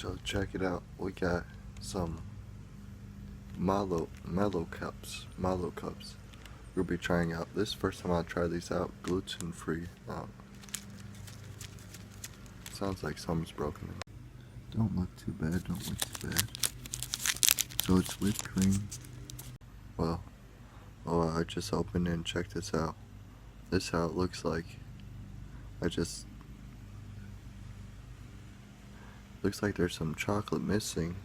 So check it out. We got some mellow cups. We'll be trying out this first time I try these out. Gluten free. Sounds like something's broken. Don't look too bad. So it's whipped cream. Well, I just opened it and checked this out. This is how it looks like. Looks like there's some chocolate missing.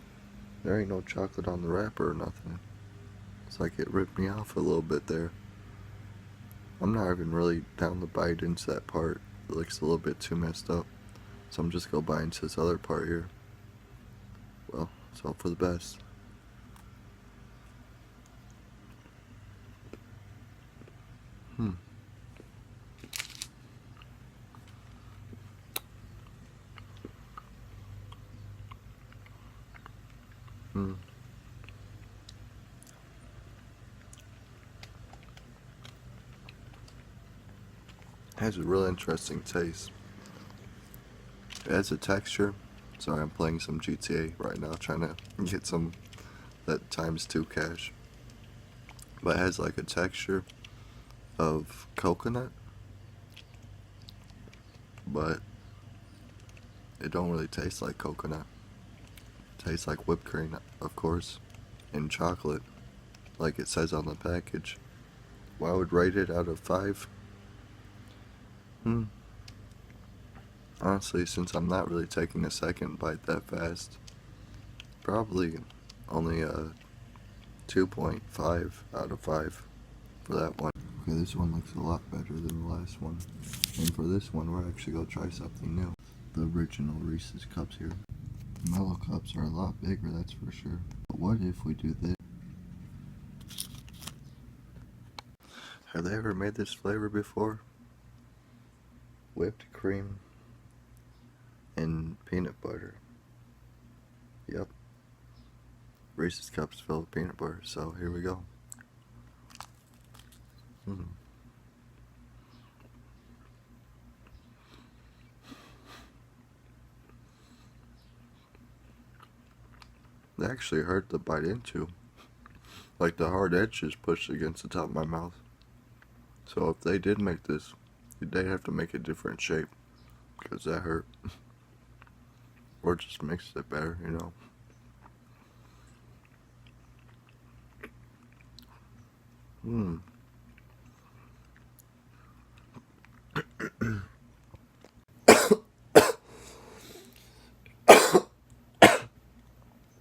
There ain't no chocolate on the wrapper or nothing. It's like it ripped me off a little bit there. I'm not even really down to bite into that part. It looks a little bit too messed up. So I'm just gonna bite into this other part here. Well, it's all for the best. Has a real interesting taste. It has a texture. Sorry, I'm playing some GTA right now, trying to get some that ×2 cash. But it has like a texture of coconut, but it don't really taste like coconut. It tastes like whipped cream, of course, and chocolate, like it says on the package. Well, I would rate it out of 5. Honestly, since I'm not really taking a second bite that fast, probably only a 2.5 out of 5 for that one. Okay, this one looks a lot better than the last one. And for this one, we're actually going to try something new. The original Reese's cups here. The mellow cups are a lot bigger, that's for sure. But what if we do this? Have they ever made this flavor before? Whipped cream and peanut butter. Yep. Reese's cups filled with peanut butter, so here we go. They actually hurt to bite into. Like the hard edge is pushed against the top of my mouth. So if they did make this, they'd have to make a different shape, because that hurt. Or just makes it better, you know.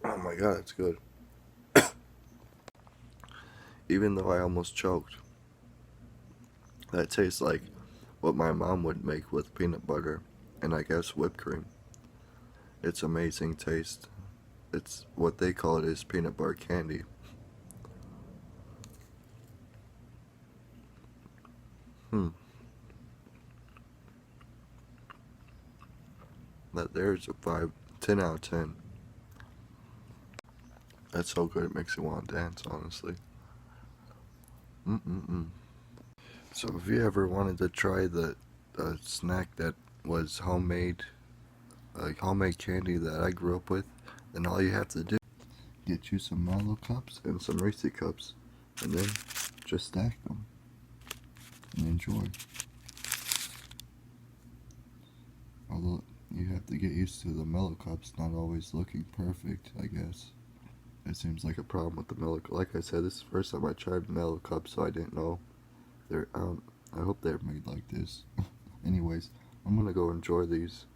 Oh my god, it's good. Even though I almost choked. That tastes like what my mom would make with peanut butter and I guess whipped cream. It's amazing taste. It's what they call it is peanut butter candy. That there's a 10 out of 10. That's so good it makes you want to dance, honestly. So if you ever wanted to try the snack that was homemade, like homemade candy that I grew up with, then all you have to do is get you some mellow cups and some Reese's cups, and then just stack them and enjoy. Although you have to get used to the mellow cups not always looking perfect, I guess. It seems like a problem with the mellow. Like I said, this is the first time I tried mellow cups, so I didn't know. I hope they're made like this. Anyways, I'm gonna go enjoy these.